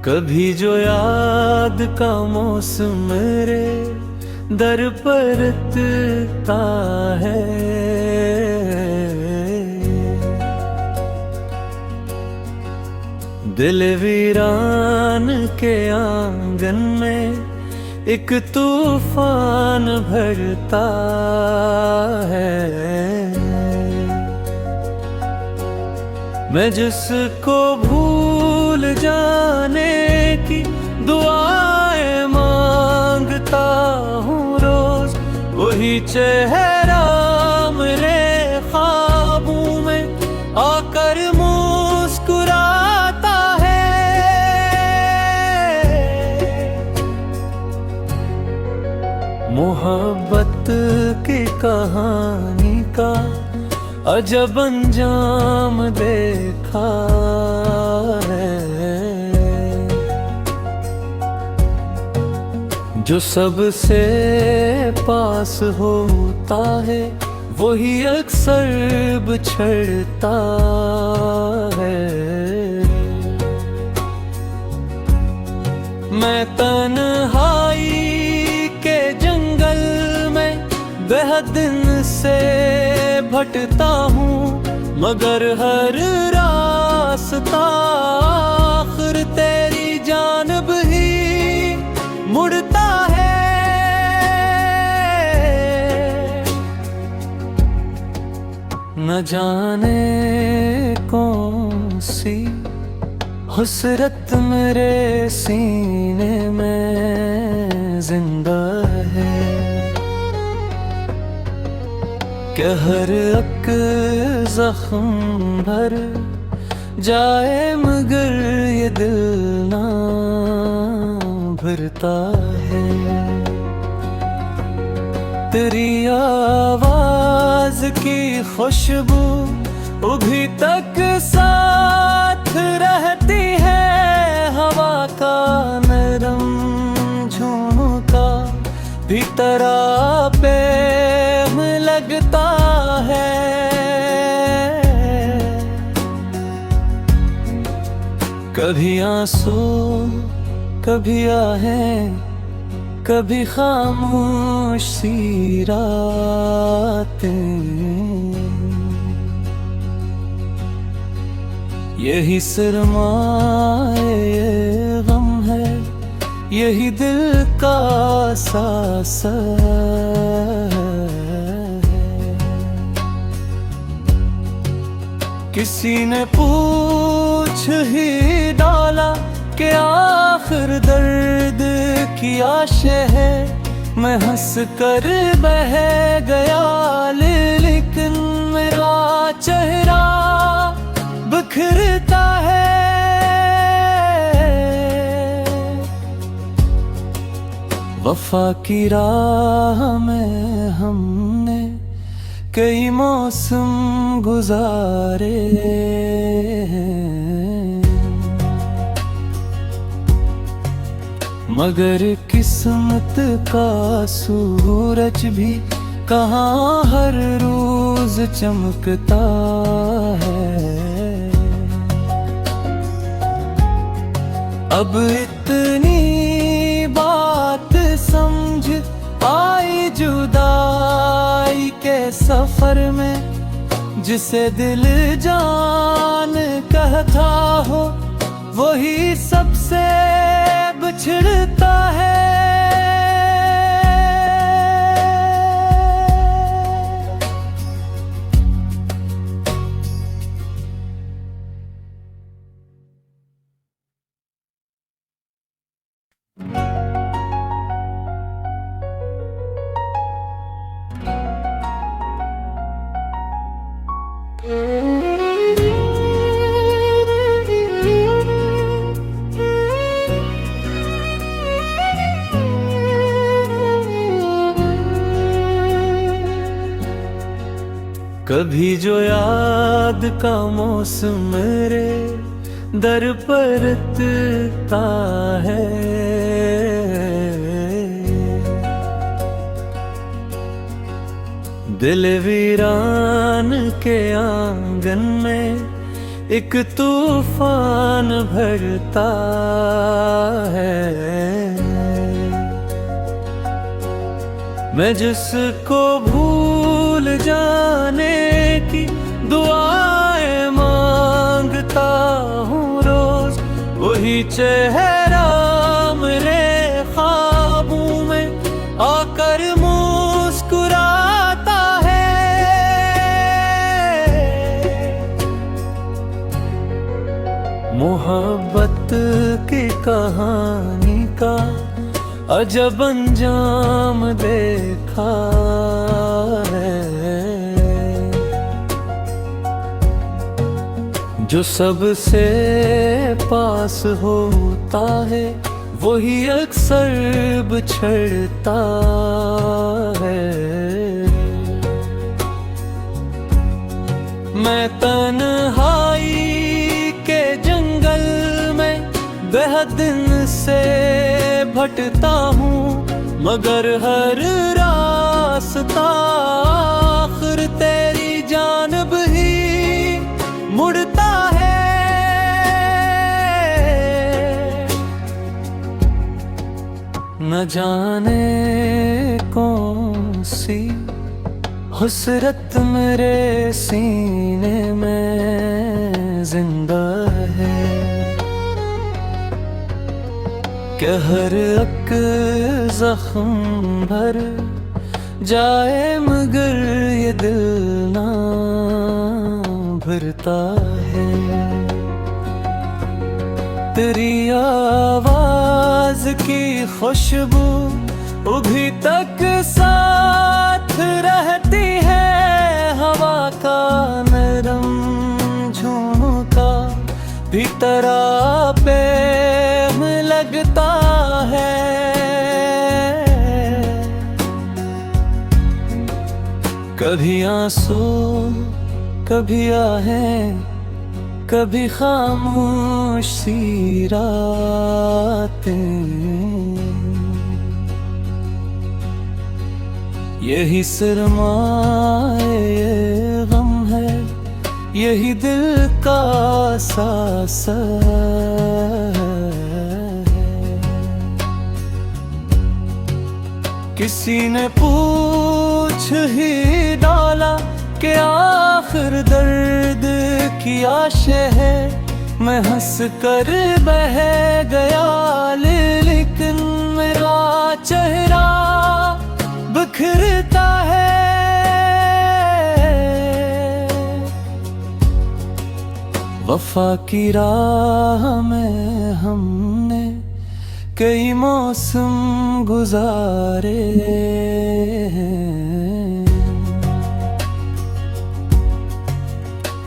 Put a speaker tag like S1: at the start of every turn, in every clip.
S1: कभी जो याद का मौसम मेरे दर पर ता है, दिल वीरान के आंगन में एक तूफान भरता है। मैं जिसको भूल जाने की दुआएं मांगता हूँ रोज, वही चेहरा मेरे ख्वाबों में आकर मुस्कुराता है। मोहब्बत की कहानी का अजब अंजाम देखा है। जो सबसे पास होता है वही अक्सर बिछड़ता है। मैं तन्हाई के जंगल में बेहद दिन से भटकता हूँ, मगर हर रास्ता आखिर तेरी जानब ही मुड़ता है। न जाने कौन सी हुसरत मेरे सीने में जिंदा है, कि हर एक जख्म भर जाए मगर ये दिल ना भरता है। तेरी आवाज की खुशबू अभी तक साथ रहती है, हवा का नरम झोंका भी तरह पे लगता है। कभी आंसू कभी आहें, कभी खामोश सी रातें, यही सरमाए ये गम है, यही दिल का सासा है। किसी ने पूछ ही डाला कि आखिर दर्द की आशे है, मैं हंस कर बह गया लेकिन मेरा चेहरा बिखरता है। वफा की राह में हमने कई मौसम गुजारे हैं, मगर किस्मत का सूरज भी कहाँ हर रोज चमकता है। अब इतनी बात समझ आई जुदाई के सफर में, जिसे दिल जान कहता हो वही सबसे बिछड़ता है। कभी जो याद का मौसम मेरे दर पर ता है, दिल वीरान के आंगन में एक तूफान भरता है। मैं जिसको भूल जाने की दुआएं मांगता हूँ रोज, वही चेहरा मेरे ख्वाबों में आकर मुस्कुराता है। मोहब्बत की कहानी का अजब अंजाम देखा है। जो सबसे पास होता है वही अक्सर बिछड़ता है। मैं तन्हाई के जंगल में बेहद से भटकता हूँ, मगर हर रास्ता आखिर तेरी जानिब ही मुड़ता है। न जाने कौन सी हसरत मेरे सीने में जिंदा है, कि हर एक जख्म भर जाए मगर ये दिल ना भरता है। तेरी आवाज की खुशबू अभी तक साथ रहती है, हवा का नरम झोंका भी तेरा पे लगता है। कभी आंसू कभी आहें, कभी खामोशी रातें, यही सरमाए ये गम है, यही दिल का सासा है। किसी ने पूछ ही डाला कि आखिर दर्द की आशय है, मैं हंस कर बह गया लेकिन मेरा चेहरा बिखरता है। वफा की राह में हमने कई मौसम गुजारे हैं,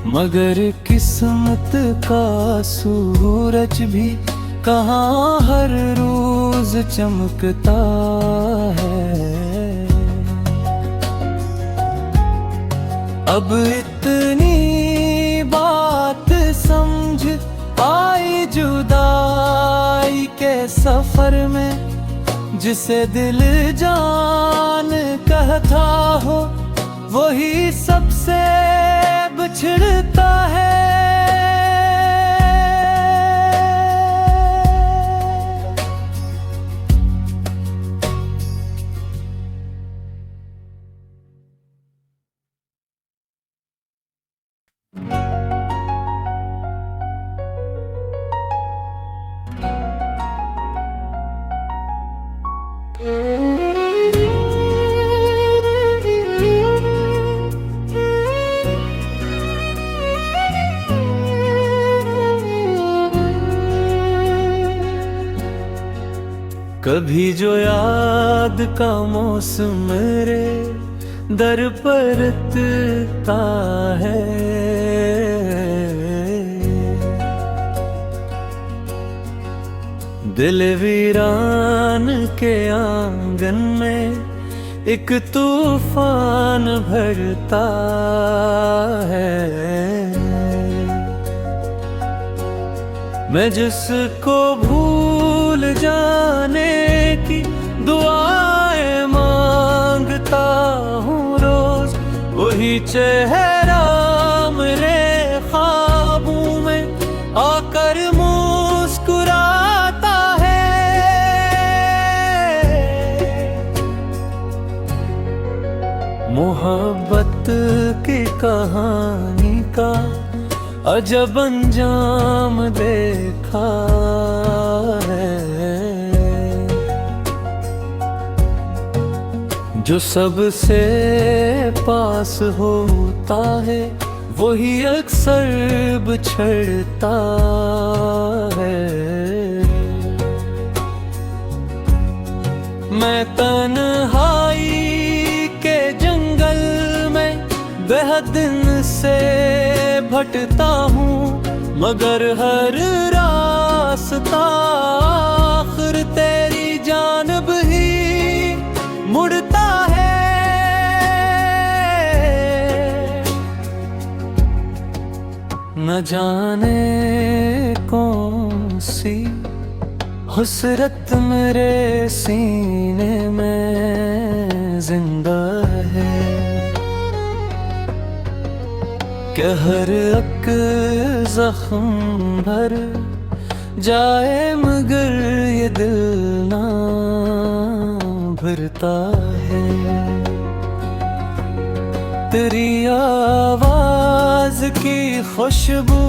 S1: मगर किस्मत का सूरज भी कहाँ हर रोज चमकता है। अब इतनी बात समझ पाई जुदाई के सफर में, जिसे दिल जान कहता हो वही सबसे बिछड़ता है। कभी जो याद का मौसम मेरे दर पर रखता है, दिल वीरान के आंगन में एक तूफान भरता है। मैं जिसको भूल जाने की दुआएं मांगता हूँ रोज, वही चेहरा मेरे ख्वाबों मोहब्बत की कहानी का अजब अंजाम देखा है। जो सबसे पास होता है वही अक्सर बिछड़ता है। मैं तन्हाई के जंगल में बेहद दिन से भटकता हूँ, मगर हर रास्ता आखिर तेरी जानब ही मुड़ता है। न जाने कौन सी हुसरत मेरे सीने में जिंदा है, कि हर एक जख्म भर जाए मगर ये दिल ना भरता है। तेरी आवाज की खुशबू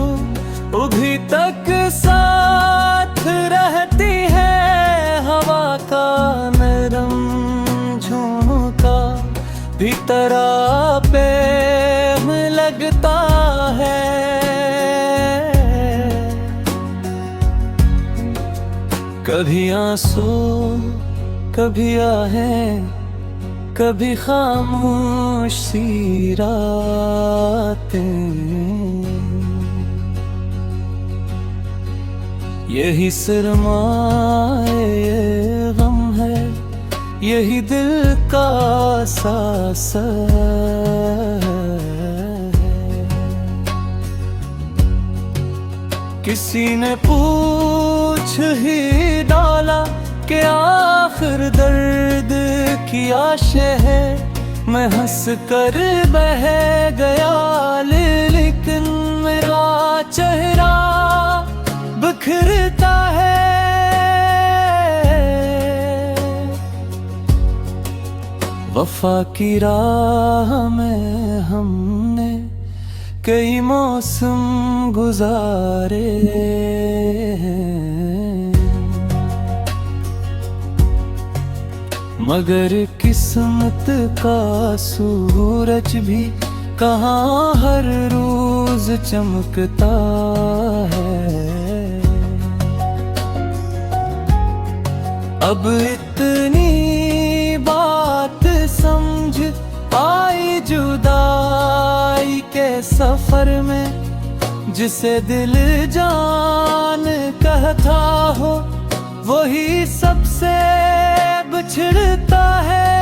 S1: अभी तक साथ रहती है, हवा का नरम झोंका भी तरह पे लगता है। कभी आंसू कभी आहें, कभी खामोश सी रातें, यही सरमाए ये गम है, यही दिल का सासा है। किसी ने पूछ ही डाला कि आखिर दर्द की आशे है, मैं हंस कर बह गया लेकिन मेरा चेहरा बिखरता है। वफा की राह में हमने कई मौसम गुजारे हैं, मगर किस्मत का सूरज भी कहाँ हर रोज चमकता है। अब इतनी बात समझ आई जुदाई के सफर में, जिसे दिल जान कहता हो वही सबसे बिछड़ता है।